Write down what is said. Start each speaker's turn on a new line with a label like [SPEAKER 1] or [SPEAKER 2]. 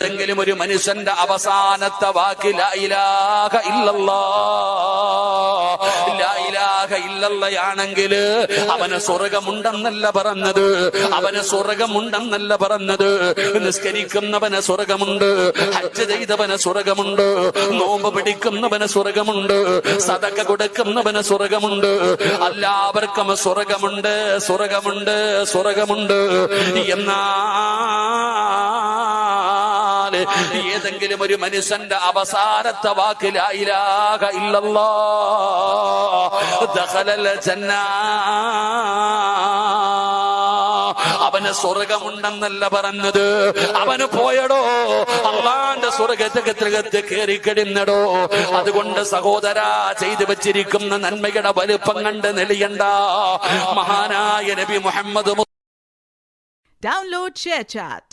[SPEAKER 1] ഏതെങ്കിലും ഒരു മനുഷ്യന്റെ അവസാനത്തെ വാക്ക് ലാ ഇലാഹ ഇല്ലല്ലാഹ്, ലാ ഇലാഹ ഇല്ലല്ലാഹയാണെങ്കിൽ അവന് സ്വർഗമുണ്ടെന്നല്ല പറഞ്ഞത്, അവന് സ്വർഗമുണ്ടെന്നല്ല പറഞ്ഞത്. നിസ്കരിക്കുന്നവന് സ്വർഗമുണ്ട്, ഹജ്ജ് ചെയ്തവന് സ്വർഗമുണ്ട്, നോമ്പ് പിടിക്കുന്നവന് സ്വർഗമുണ്ട്, സദഖ കൊടുക്കുന്നവന് സ്വർഗമുണ്ട്. എല്ലാവർക്കും സ്വർഗമുണ്ട്, സ്വർഗമുണ്ട്, സ്വർഗമുണ്ട്. എന്നാൽ ഏതെങ്കിലും ഒരു മനുഷ്യന്റെ അവസാനത്തെ വാക്ക് ലാ ഇലാഹ ഇല്ലല്ലാഹ് ദഖലൽ ജന്ന, അവന് സ്വർഗമുണ്ടെന്നല്ല പറഞ്ഞത്. അവന് പോയടോ അള്ളാന്റെ സ്വർഗത്തെ കയറിക്കിടന്നടോ. അതുകൊണ്ട് സഹോദരാ, ചെയ്തു വെച്ചിരിക്കുന്ന നന്മയുടെ വലുപ്പം കണ്ട് നെളിയണ്ട. മഹാനായ നബി മുഹമ്മദ്.
[SPEAKER 2] Download ShareChat.